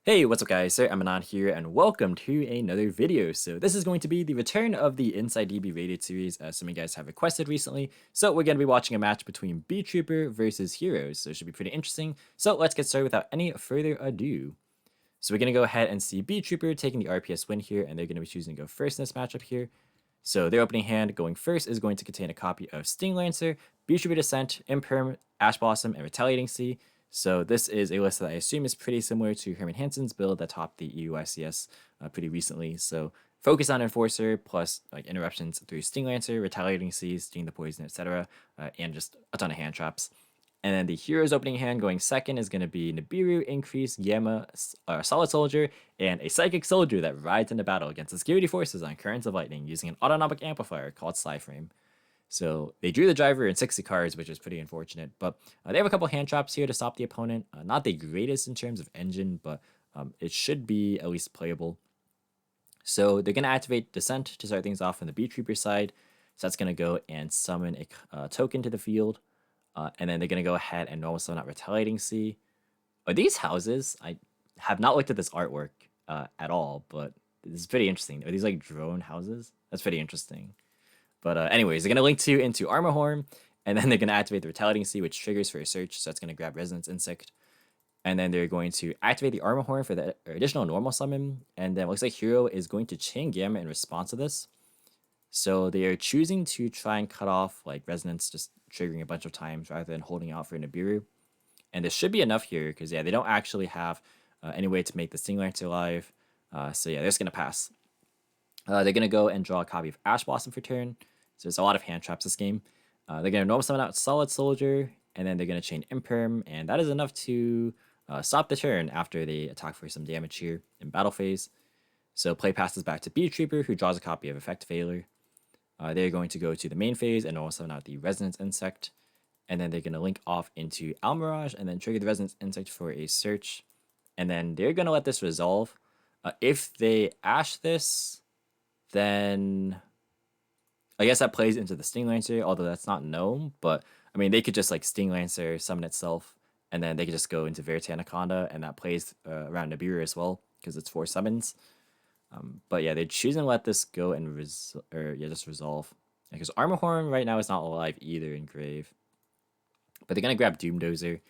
Hey, what's up guys, Sir Emanon here, and welcome to another video. So this is going to be the return of the Inside DB Rated series, as some of you guys have requested recently. So we're going to be watching a match between Beetrooper versus Heroes, so it should be pretty interesting. So let's get started without any further ado. So we're going to go ahead and see Beetrooper taking the RPS win here, and they're going to be choosing to go first in this matchup here. So their opening hand going first is going to contain a copy of Sting Lancer, Beetrooper Descent, Imperm, Ash Blossom, and Retaliating Sea. So this is a list that I assume is pretty similar to Herman Hansen's build that topped the EUICS pretty recently. So focus on Enforcer plus like interruptions through Sting Lancer, Retaliating Sea, Sting the Poison, etc., and just a ton of hand traps. And then the Hero's opening hand going second is going to be Nibiru, Increase, Gamma, Solid Soldier, and a Psychic Soldier that rides into battle against the Security Forces on Currents of Lightning using an autonomic amplifier called Slyframe. So they drew the driver in 60 cards, which is pretty unfortunate. But they have a couple hand traps here to stop the opponent. Not the greatest in terms of engine, but it should be at least playable. So they're going to activate Descent to start things off on the Beetrooper side. So that's going to go and summon a token to the field. And then they're going to go ahead and normal summon out Retaliating Sea. Are these houses? I have not looked at this artwork at all, but this is pretty interesting. Are these like drone houses? That's pretty interesting. But anyways, they're going to link to into Armor Horn, and then they're going to activate the Retaliating Sea, which triggers for a search, so that's going to grab Resonance Insect. And then they're going to activate the Armor Horn for the additional normal summon, and then it looks like Hero is going to chain Gamma in response to this. So they are choosing to try and cut off like Resonance, just triggering a bunch of times rather than holding out for Nibiru. And this should be enough here, because yeah, they don't actually have any way to make the Sting Lancer live. So yeah, they're just going to pass. They're going to go and draw a copy of Ash Blossom for turn. So there's a lot of hand traps this game. They're going to normal summon out Solid Soldier, and then they're going to chain Imperm, and that is enough to stop the turn after they attack for some damage here in battle phase. So play passes back to Beetrooper, who draws a copy of Effect Failure. They're going to go to the main phase and normal summon out the Resonance Insect, and then they're going to link off into Almirage, and then trigger the Resonance Insect for a search. And then they're going to let this resolve. If they Ash this, then I guess that plays into the Sting Lancer, although that's not known. But I mean, they could just like Sting Lancer summon itself, and then they could just go into Verite Anaconda, and that plays around Nibiru as well because it's 4 summons. But yeah, they're choosing to let this go and just resolve. Because Armor Horn right now is not alive either in Grave. But they're gonna grab Doom Dozer,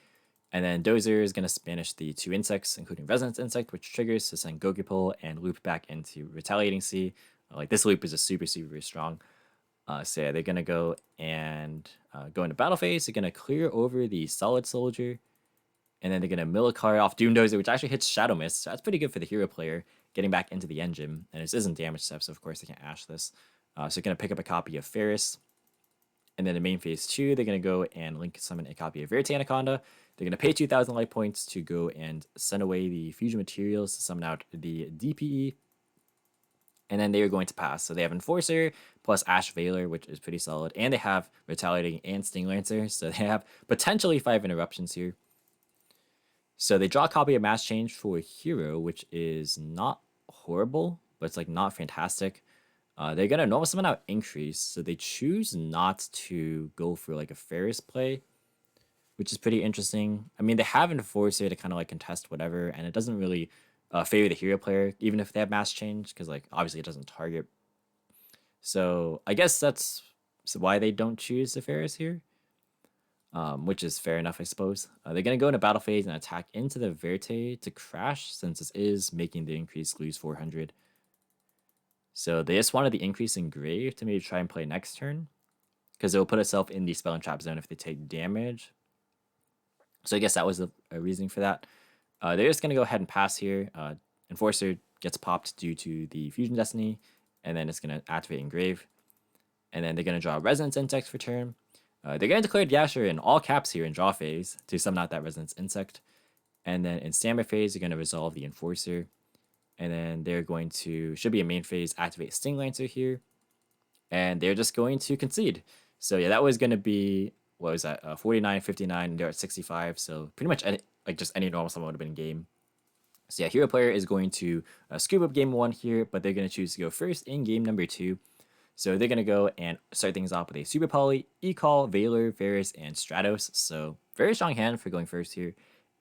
and then Dozer is gonna Spanish the 2 insects, including Resonance Insect, which triggers to send Gogipole and loop back into Retaliating Sea. Like this loop is just super strong. So yeah, they're gonna go and go into battle phase. They're gonna clear over the Solid Soldier, and then they're gonna mill a card off Doom Dozer, which actually hits Shadow Mist. So that's pretty good for the hero player getting back into the engine. And this isn't damage step, so of course they can't Ash this. So they're gonna pick up a copy of Ferris, and then in main phase 2, they're gonna go and link summon a copy of Verite Anaconda. They're gonna pay 2,000 life points to go and send away the fusion materials to summon out the DPE. And then they are going to pass. So they have Enforcer plus Ash Veiler, which is pretty solid. And they have Retaliating and Sting Lancer. So they have potentially 5 interruptions here. So they draw a copy of Mass Change for Hero, which is not horrible, but it's like not fantastic. They're going to normal summon out Increase. So they choose not to go for like a Ferris play, which is pretty interesting. I mean, they have Enforcer to kind of like contest whatever, and it doesn't really favor the hero player, even if they have Mass Change, because like obviously it doesn't target. So I guess that's why they don't choose the Ferris here, which is fair enough, I suppose. They're gonna go into battle phase and attack into the Verite to crash, since this is making the Increase lose 400. So they just wanted the Increase in Grave to maybe try and play next turn, because it will put itself in the spell and trap zone if they take damage. So I guess that was a reasoning for that. They're just going to go ahead and pass here. Enforcer gets popped due to the Fusion Destiny, and then it's going to activate Engrave. And then they're going to draw Resonance Insect for turn. They're going to declare Yasher in all caps here in draw phase to summon out that Resonance Insect. And then in standby phase, they're going to resolve the Enforcer. And then they're going to, should be a main phase, activate Sting Lancer here. And they're just going to concede. So yeah, that was going to be, what was that, 49, 59, and they're at 65. So pretty much just any normal summon would have been game. So yeah, hero player is going to scoop up game 1 here, but they're going to choose to go first in game number 2. So they're going to go and start things off with a Super Poly, E-Call, Veiler, Ferris, and Stratos. So very strong hand for going first here.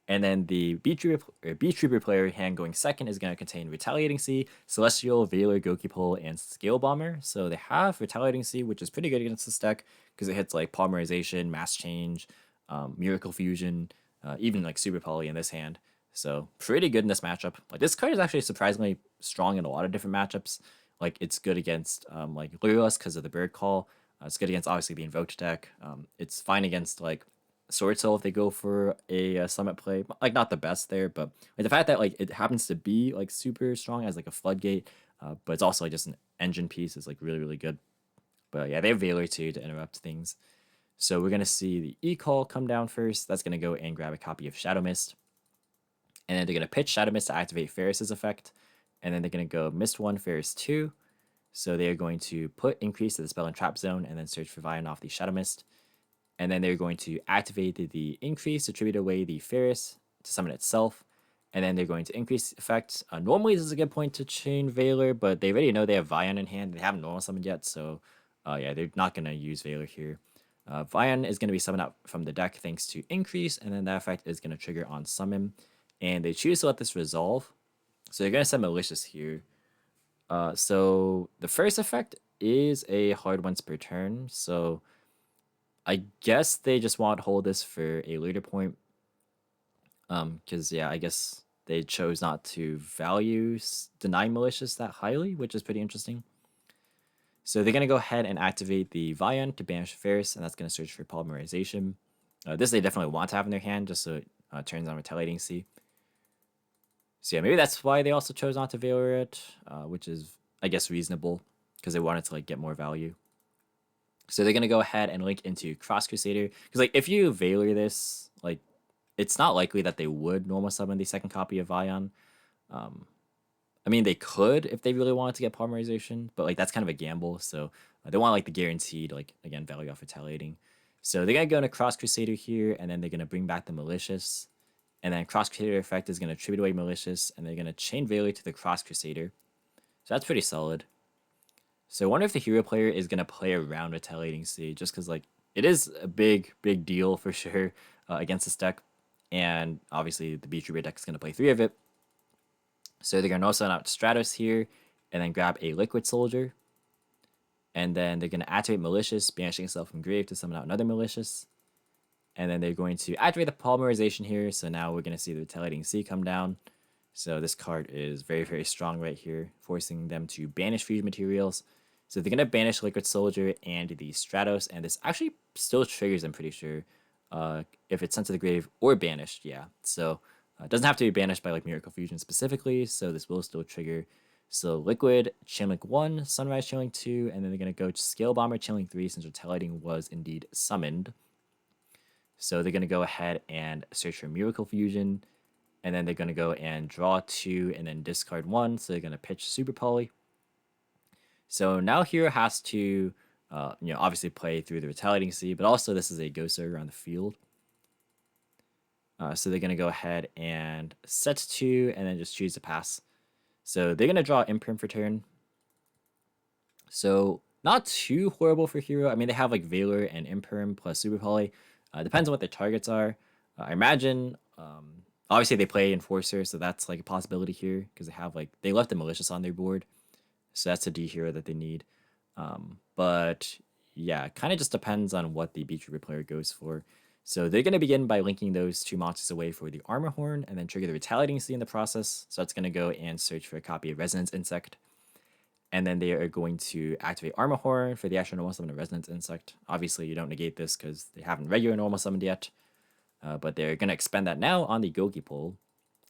And then the Beetrooper player hand going second is going to contain Retaliating Sea, Celestial, Veiler, Goki Pole, and Scale Bomber. So they have Retaliating Sea, which is pretty good against this deck because it hits like Polymerization, Mass Change, Miracle Fusion, even like Super Poly in this hand. So pretty good in this matchup. Like this card is actually surprisingly strong in a lot of different matchups. Like it's good against like Lureless because of the Bird Call. It's good against obviously the Invoked deck. It's fine against like Sword Soul if they go for a Summit play. Like not the best there, but like the fact that like it happens to be like super strong as like a Floodgate, but it's also like just an engine piece is like really really good. But yeah, they have Veiler too to interrupt things. So we're gonna see the E-Call come down first. That's gonna go and grab a copy of Shadow Mist. And then they're gonna pitch Shadow Mist to activate Ferris's effect. And then they're gonna go Mist 1, Ferris 2. So they are going to put increase to the spell and trap zone and then search for Vion off the Shadow Mist. And then they're going to activate the increase to tribute away the Ferris to summon itself. And then they're going to increase effect. Normally, this is a good point to chain Veiler, but they already know they have Vion in hand. They haven't normal summoned yet, so yeah, they're not going to use Veiler here. Vion is going to be summoned out from the deck thanks to increase, and then that effect is going to trigger on summon. And they choose to let this resolve. So they're going to set Malicious here. So the first effect is a hard once per turn, so I guess they just want to hold this for a later point. Because yeah, I guess they chose not to value deny malicious that highly, which is pretty interesting. So they're gonna go ahead and activate the Vion to banish Ferris, and that's gonna search for Polymerization. This they definitely want to have in their hand, just so it turns on Retaliating Sea. So yeah, maybe that's why they also chose not to Veiler it, which is I guess reasonable because they wanted to like get more value. So they're gonna go ahead and link into Cross Crusader because like if you Veiler this, like it's not likely that they would normal summon the second copy of Vion. I mean they could if they really wanted to get Polymerization, but like that's kind of a gamble. So they want like the guaranteed like again value off retaliating. So they're gonna go into Cross Crusader here, and then they're gonna bring back the Malicious, and then Cross Crusader effect is gonna tribute away Malicious, and they're gonna chain Veiler to the Cross Crusader. So that's pretty solid. So I wonder if the hero player is going to play around Retaliating Sea, just because like it is a big deal for sure against this deck. And obviously the Beetrooper deck is going to play 3 of it. So they're going to also out Stratos here and then grab a Liquid Soldier. And then they're going to activate Malicious, banishing itself from grave to summon out another Malicious. And then they're going to activate the Polymerization here. So now we're going to see the Retaliating Sea come down. So this card is very strong right here, forcing them to banish fusion materials. So they're going to banish Liquid Soldier and the Stratos, and this actually still triggers, I'm pretty sure, if it's sent to the grave or banished, yeah. So it doesn't have to be banished by like Miracle Fusion specifically, so this will still trigger. So Liquid, Chainlink 1, Sunrise Chainlink 2, and then they're going to go Scale Bomber Chainlink 3 since Retaliating was indeed summoned. So they're going to go ahead and search for Miracle Fusion, and then they're going to go and draw 2 and then discard 1. So they're going to pitch Super Poly. So now hero has to, obviously play through the Retaliating Sea, but also this is a Ghost Ogre on the field. So they're going to go ahead and set 2 and then just choose to pass. So they're going to draw Imperm for turn. So not too horrible for hero. I mean, they have like Veiler and Imperm plus Super Poly. Depends on what their targets are. I imagine... obviously, they play Enforcer, so that's like a possibility here because they left the Malicious on their board, so that's a D hero that they need. But yeah, kind of just depends on what the Beetrooper player goes for. So they're going to begin by linking those 2 monsters away for the Armor Horn, and then trigger the Retaliating Sea in the process. So that's going to go and search for a copy of Resonance Insect, and then they are going to activate Armor Horn for the actual normal summon of Resonance Insect. Obviously, you don't negate this because they haven't regular normal summoned yet. But they're going to expend that now on the Goki Pole.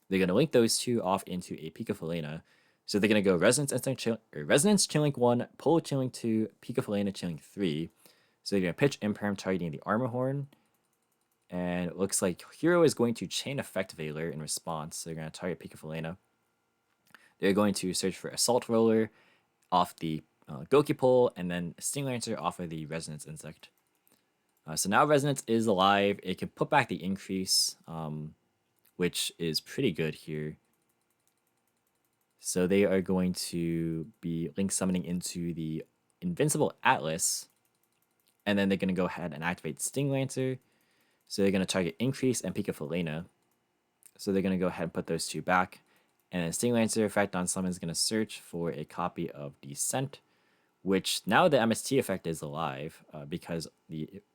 They're going to link those 2 off into a Pikafalena. So they're going to go Resonance Chainlink 1, Pole Chainlink 2, Pikafalena Chainlink 3. So they're going to pitch Imperm targeting the Armor Horn. And it looks like hero is going to chain effect Veiler in response. So they're going to target Pikafalena. They're going to search for Assault Roller off the Goki Pole, and then Sting Lancer off of the Resonance Insect. So now Resonance is alive. It can put back the increase, which is pretty good here. So they are going to be link summoning into the Invincible Atlas, and then they're going to go ahead and activate Sting Lancer. So they're going to target Increase and Pikafalena. So they're going to go ahead and put those 2 back. And then Sting Lancer effect on summon is going to search for a copy of Descent, which now the MST effect is alive because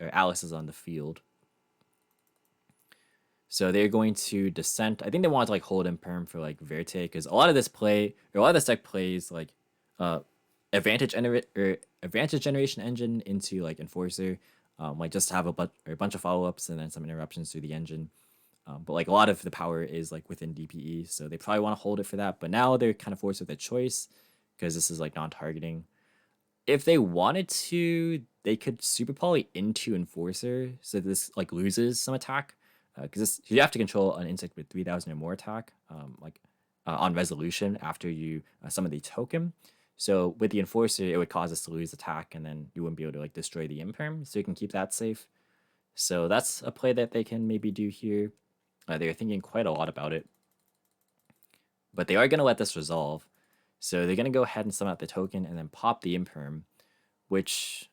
Alice is on the field. So they're going to Descent. I think they want to like hold Imperm for like Verte, because a lot of this deck plays like advantage generation engine into like Enforcer, like just to have a bunch of follow-ups and then some interruptions through the engine. But like a lot of the power is like within DPE, so they probably want to hold it for that. But now they're kind of forced with a choice because this is like non-targeting. If they wanted to, they could super poly into Enforcer, so this like loses some attack. Because you have to control an insect with 3,000 or more attack, on resolution after you summon the token. So with the Enforcer, it would cause us to lose attack, and then you wouldn't be able to like destroy the Imperm, so you can keep that safe. So that's a play that they can maybe do here. They're thinking quite a lot about it, but they are going to let this resolve. So they're going to go ahead and summon out the token and then pop the Imperm, which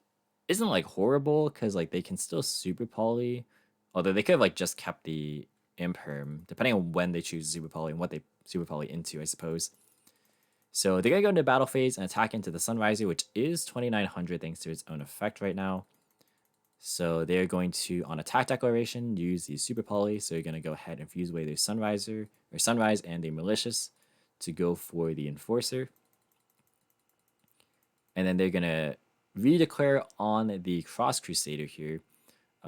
isn't like horrible because like they can still super poly. Although they could have like just kept the Imperm, depending on when they choose Super Poly and what they Super Poly into, I suppose. So they're going to go into battle phase and attack into the Sunriser, which is 2,900 thanks to its own effect right now. So they're going to, on attack declaration, use the Super Poly. So you're going to go ahead and fuse away their Sunriser, or Sunrise and the Malicious to go for the Enforcer. And then they're going to redeclare on the Cross Crusader here.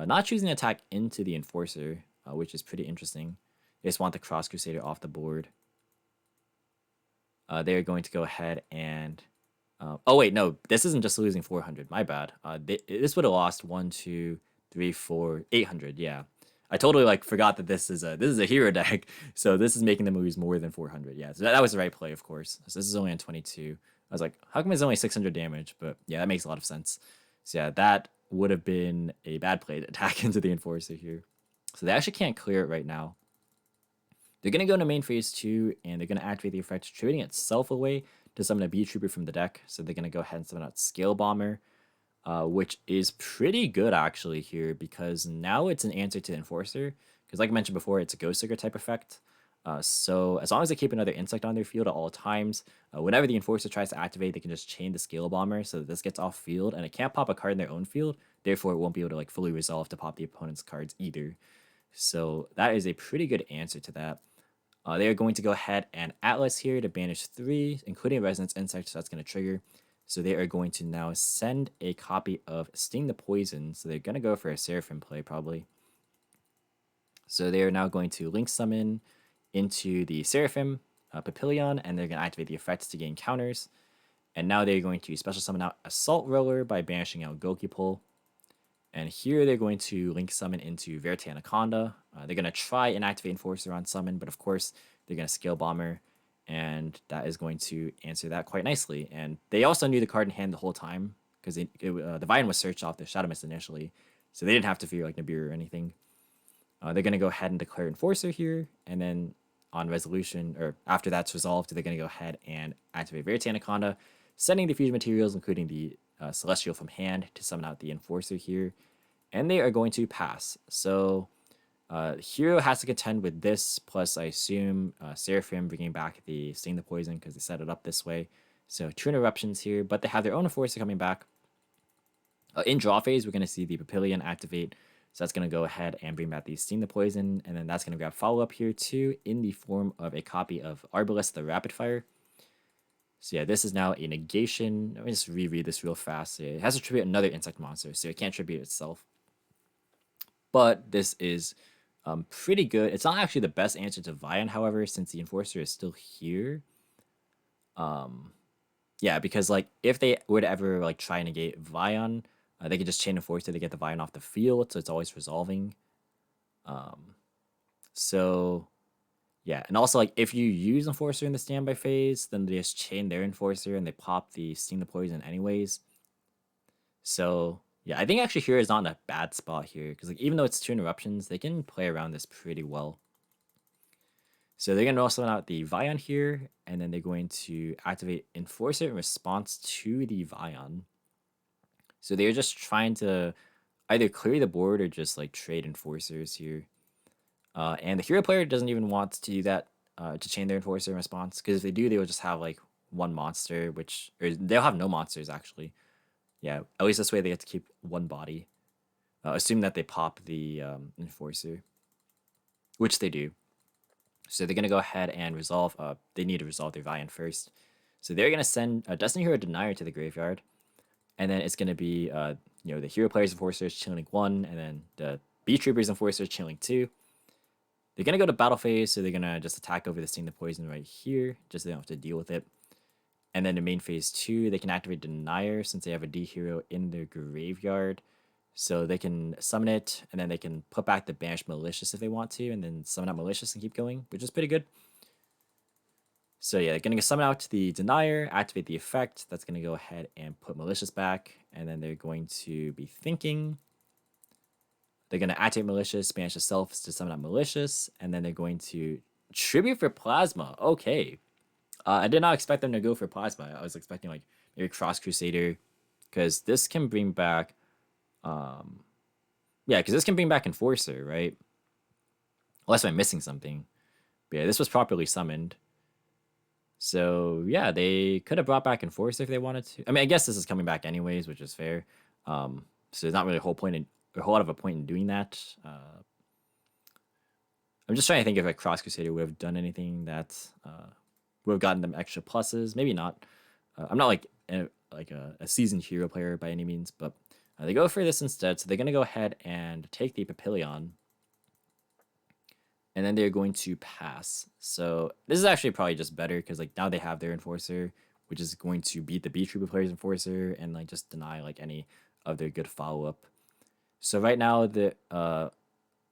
Not choosing to attack into the Enforcer, which is pretty interesting. They just want the Cross Crusader off the board. They're going to go ahead and... oh, wait, no. This isn't just losing 400. My bad. This would have lost 1, 2, 3, 4, 800. Yeah. I totally like forgot that this is a hero deck. So this is making them lose more than 400. Yeah, so that was the right play, of course. So this is only on 22. I was like, how come it's only 600 damage? But yeah, that makes a lot of sense. So yeah, that would have been a bad play to attack into the Enforcer here. So they actually can't clear it right now. They're going to go into main phase 2, and they're going to activate the effect, trading itself away to summon a Beetrooper from the deck. So they're going to go ahead and summon out Scale Bomber, which is pretty good actually here, because now it's an answer to Enforcer. Because like I mentioned before, it's a Ghost Digger type effect. So as long as they keep another insect on their field at all times, whenever the Enforcer tries to activate, they can just chain the Scale Bomber so that this gets off field, and it can't pop a card in their own field. Therefore, it won't be able to like fully resolve to pop the opponent's cards either. So that is a pretty good answer to that. They are going to go ahead and Atlas here to banish 3, including Resonance Insect, so that's going to trigger. So they are going to now send a copy of Sting the Poison. So they're going to go for a Seraphim play, probably. So they are now going to Link Summon into the Seraphim Papillion, and they're going to activate the effects to gain counters. And now they're going to Special Summon out Assault Roller by banishing out Gokipole. And here they're going to Link Summon into Verte Anaconda. They're going to try and activate Enforcer on Summon, but of course they're going to Scale Bomber, and that is going to answer that quite nicely. And they also knew the card in hand the whole time, because the Vine was searched off the Shadow Mist initially, so they didn't have to fear like Nibiru or anything. They're going to go ahead and declare Enforcer here, and then on resolution, or after that's resolved, they're going to go ahead and activate Verte Anaconda, sending the fusion materials, including the Celestial from hand, to summon out the Enforcer here, and they are going to pass. So Hero has to contend with this, plus I assume Seraphim bringing back the Sting the Poison because they set it up this way. So 2 interruptions here, but they have their own Enforcer coming back. In draw phase, we're going to see the Papillion activate, so that's going to go ahead and bring back the Sting the Poison, and then that's going to grab follow-up here too in the form of a copy of Arbalest the Rapid Fire. So yeah, this is now a negation. Let me just reread this real fast. It has to tribute another insect monster, so it can't tribute itself. But this is pretty good. It's not actually the best answer to Vion, however, since the Enforcer is still here. Yeah, because like if they would ever like try and negate Vion, they could just chain Enforcer to get the Vion off the field, so it's always resolving. So yeah, and also like if you use Enforcer in the standby phase, then they just chain their Enforcer and they pop the Sting the Poison anyways. So yeah, I think actually Hero is not in a bad spot here, because like even though it's 2 interruptions, they can play around this pretty well. So they're going to also out the Vion here, and then they're going to activate Enforcer in response to the Vion. So they're just trying to either clear the board or just like trade Enforcers here. And the hero player doesn't even want to do that to chain their enforcer in response, because if they do, they will just have like one monster, or they'll have no monsters actually. Yeah, at least this way they get to keep one body. Assume that they pop the enforcer, which they do. So they're gonna go ahead and resolve. They need to resolve their Valiant first. So they're gonna send a Destiny Hero Denier to the graveyard, and then it's gonna be the hero player's enforcers chilling 1, and then the Beetrooper's enforcers chilling 2. They're gonna go to battle phase, so they're gonna just attack over the Sting the Poison right here, just so they don't have to deal with it. And then in main phase 2, they can activate Denier since they have a D hero in their graveyard. So they can summon it, and then they can put back the Banished Malicious if they want to, and then summon out Malicious and keep going, which is pretty good. So yeah, they're going to summon out the Denier, activate the effect. That's going to go ahead and put Malicious back, and then they're going to be thinking. They're going to activate Malicious, banish itself to summon out Malicious, and then they're going to Tribute for Plasma. Okay. I did not expect them to go for Plasma. I was expecting like maybe Cross Crusader, because this can bring back... yeah, because this can bring back Enforcer, right? Unless I'm missing something. But yeah, this was properly summoned. So yeah, they could have brought back Enforcer if they wanted to. I mean, I guess this is coming back anyways, which is fair. So there's not really a whole lot of a point in doing that. I'm just trying to think if a Cross Crusader would have done anything that would have gotten them extra pluses. Maybe not. I'm not like a seasoned hero player by any means, but they go for this instead. So they're going to go ahead and take the Papillon. And then they're going to pass. So this is actually probably just better, because like now they have their Enforcer, which is going to beat the Beetrooper player's Enforcer and like just deny like any of their good follow-up. So right now the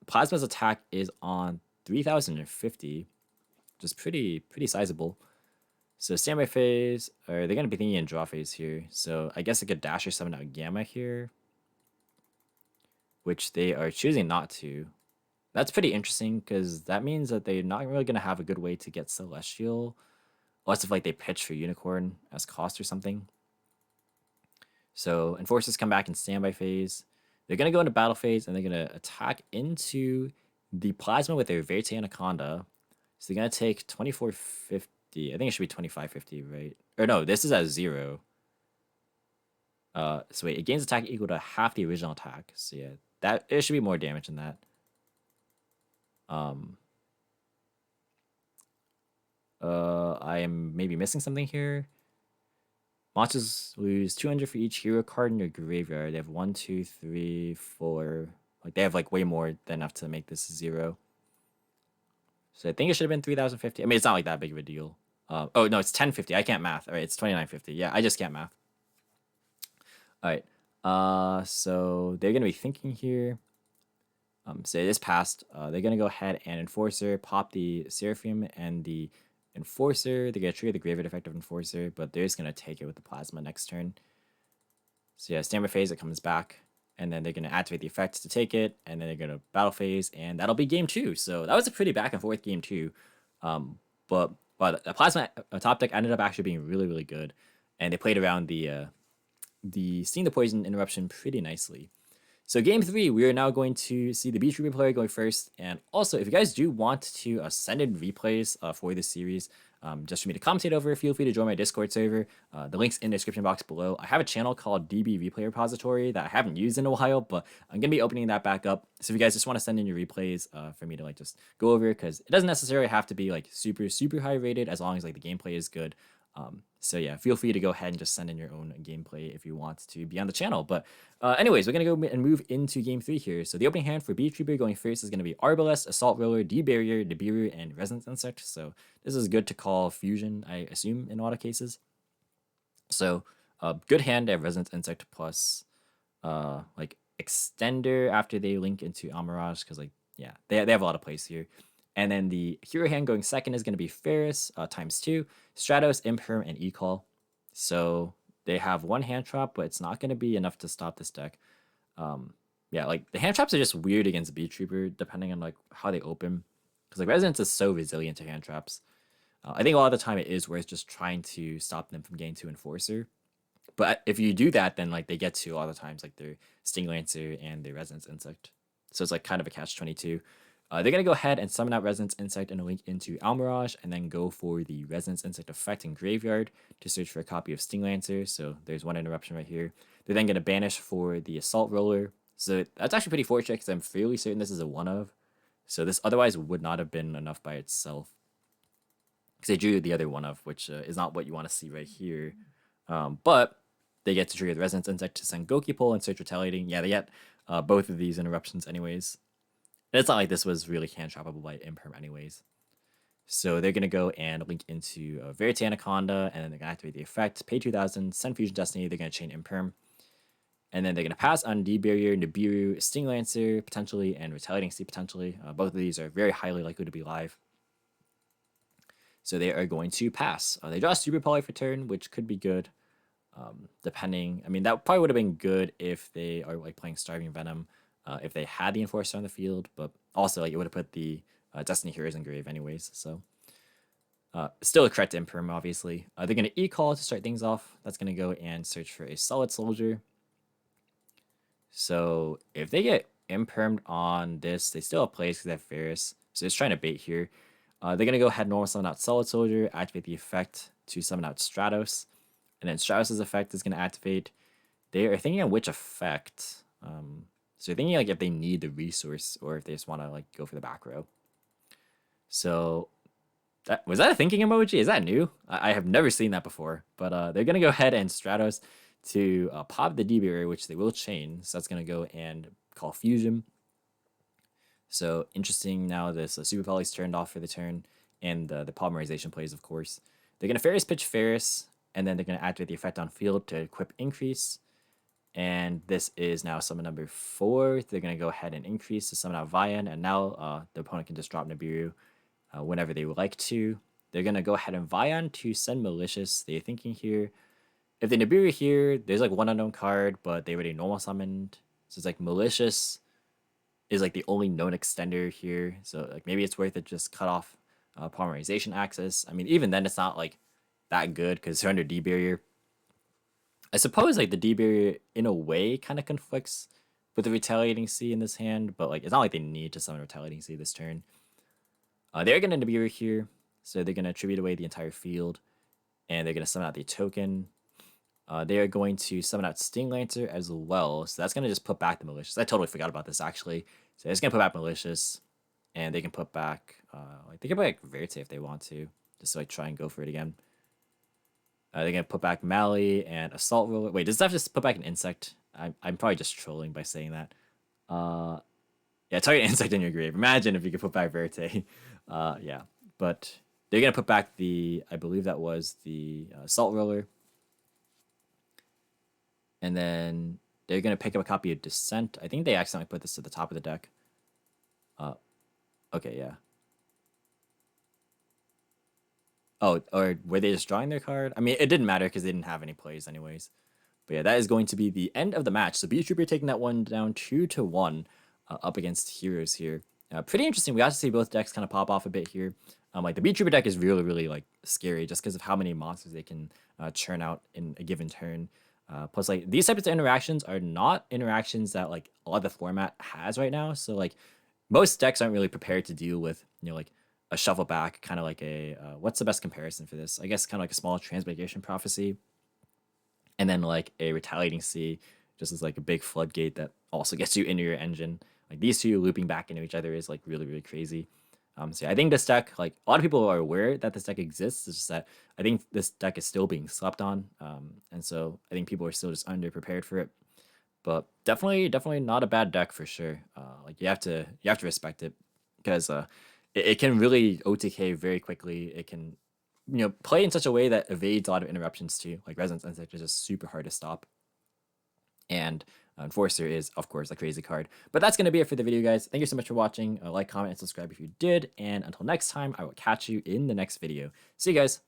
Plasma's attack is on 3050, which is pretty sizable. So standby phase, or they're going to be thinking in draw phase here. So I guess I could dash or summon out Gamma here, which they are choosing not to. That's pretty interesting, because that means that they're not really going to have a good way to get Celestial, unless if like they pitch for Unicorn as cost or something. So Enforcers come back in standby phase. They're going to go into battle phase, and they're going to attack into the Plasma with their Verte Anaconda. So they're going to take 2450. I think it should be 2550, right? Or no, this is at 0. So wait, it gains attack equal to half the original attack. So yeah, it should be more damage than that. I am maybe missing something here. Monsters lose 200 for each hero card in your graveyard. They have 1, 2, 3, 4. Like they have like way more than enough to make this 0. So I think it should have been 3050. I mean, it's not like that big of a deal. Oh no, it's 1050. I can't math. All right, it's 2950. Yeah, I just can't math. All right. So they're gonna be thinking here. So this passed. They're gonna go ahead and Enforcer, pop the Seraphim and the Enforcer. They're gonna trigger the graveyard effect of Enforcer, but they're just gonna take it with the Plasma next turn. So yeah, standby phase, it comes back, and then they're gonna activate the effect to take it, and then they're gonna battle phase, and that'll be game 2. So that was a pretty back and forth game 2. But the Plasma top deck ended up actually being really good, and they played around the Sting the Poison interruption pretty nicely. So game 3, we are now going to see the Beetrooper player going first. And also, if you guys do want to send in replays for this series, just for me to commentate over, feel free to join my Discord server. The link's in the description box below. I have a channel called DB Replay Repository that I haven't used in a while, but I'm going to be opening that back up. So if you guys just want to send in your replays for me to like just go over, because it doesn't necessarily have to be like super high rated, as long as like the gameplay is good. So yeah, feel free to go ahead and just send in your own gameplay if you want to be on the channel. But anyways, we're going to go and move into game 3 here. So the opening hand for Beetrooper going first is going to be Arbalest, Assault Roller, D-Barrier, Nibiru, and Resonance Insect. So this is good to call Fusion, I assume, in a lot of cases. So good hand, they have Resonance Insect plus like Extender after they link into Amarage, because like, yeah, they have a lot of plays here. And then the hero hand going second is going to be Ferris ×2, Stratos, Imperm, and Ecall. So they have one hand trap, but it's not going to be enough to stop this deck. Yeah, like the hand traps are just weird against Beetrooper, depending on like how they open. Because like Resonance is so resilient to hand traps. I think a lot of the time it is worth just trying to stop them from getting to Enforcer. But if you do that, then like they get to a lot of times like their Sting Lancer and their Resonance Insect. So it's like kind of a catch-22. They're going to go ahead and summon out Resonance Insect and a link into Almirage, and then go for the Resonance Insect effect in Graveyard to search for a copy of Sting Lancer. So there's one interruption right here. They're then going to banish for the Assault Roller. So that's actually pretty fortunate because I'm fairly certain this is a one of. So this otherwise would not have been enough by itself. Because they drew the other one of, which is not what you want to see right here. But they get to trigger the Resonance Insect to send Goki Pull and search Retaliating. Yeah, they get both of these interruptions anyways. And it's not like this was really hand trappable by Imperm anyways. So they're going to go and link into Verite Anaconda, and then they're going to activate the effect, pay 2,000, send Fusion Destiny, they're going to chain Imperm. And then they're going to pass on D-Barrier, Nibiru, Sting Lancer, potentially, and Retaliating Sea, potentially. Both of these are very highly likely to be live. So they are going to pass. They draw a Super Poly for turn, which could be good, depending. I mean, that probably would have been good if they are like playing Starving Venom, if they had the Enforcer on the field, but also like it would have put the Destiny Heroes in grave anyways. So still a correct Imperm, obviously. They're going to E-Call to start things off. That's going to go and search for a Solid Soldier. So if they get Impermed on this, they still have plays because they have Ferris. So it's trying to bait here. They're going to go ahead and normal summon out Solid Soldier, activate the effect to summon out Stratos. And then Stratos' effect is going to activate. They are thinking of which effect. So they're thinking like if they need the resource or if they just want to like go for the back row. So was that a thinking emoji? Is that new? I have never seen that before. But they're going to go ahead and Stratos to pop the D-Barrier, which they will chain. So that's going to go and call Fusion. So interesting now this Super Poly's turned off for the turn, and the polymerization plays, of course. They're going to Ferris pitch Ferris, and then they're going to activate the effect on field to equip Increase. And this is now summon number 4. They're going to go ahead and increase to summon out Vian, and now the opponent can just drop Nibiru whenever they would like to. They're going to go ahead and Vian to send Malicious. They're thinking here, if the Nibiru here, there's like one unknown card, but they already normal summoned. So it's like Malicious is like the only known extender here. So like maybe it's worth it just cut off polymerization access. I mean, even then it's not like that good because they're under D-Barrier. I suppose like the D-Barrier in a way kind of conflicts with the Retaliating Sea in this hand, but like it's not like they need to summon Retaliating Sea this turn. They're going to Nibiru here, so they're going to attribute away the entire field, and they're going to summon out the token. They are going to summon out Sting Lancer as well. So that's going to just put back the Malicious. I totally forgot about this, actually. So they're just going to put back Malicious. And they can put back... like they can put back Verite if they want to. Just to like, try and go for it again. They're going to put back Mally and Assault Roller. Wait, does that just put back an Insect? I'm probably just trolling by saying that. Yeah, target Insect in your grave. Imagine if you could put back Verite. Yeah. But they're going to put back the... I believe that was the Assault Roller. And then they're going to pick up a copy of Descent. I think they accidentally put this to the top of the deck. Okay, yeah. Oh, or were they just drawing their card? I mean, it didn't matter because they didn't have any plays anyways. But yeah, that is going to be the end of the match. So Beetrooper taking that one down 2-1 up against Heroes here. Pretty interesting. We got to see both decks kind of pop off a bit here. Like the Beetrooper deck is really, really like scary just because of how many monsters they can churn out in a given turn. Plus, like, these types of interactions are not interactions that, like, a lot of the format has right now. So, like, most decks aren't really prepared to deal with, you know, like, a shuffle back, kind of like a, what's the best comparison for this? I guess kind of like a small Transmigration Prophecy. And then, like, a Retaliating Sea, just as, like, a big floodgate that also gets you into your engine. Like, these two looping back into each other is, like, really, really crazy. So yeah, I think this deck, like, a lot of people are aware that this deck exists. It's just that I think this deck is still being slept on. And so I think people are still just underprepared for it. But definitely not a bad deck for sure. Like you have to respect it because it can really OTK very quickly. It can, you know, play in such a way that evades a lot of interruptions too. Like Resonance Insect is just super hard to stop. And Enforcer is, of course, a crazy card. But that's going to be it for the video, guys. Thank you so much for watching. Like, comment, and subscribe if you did. And until next time, I will catch you in the next video. See you guys.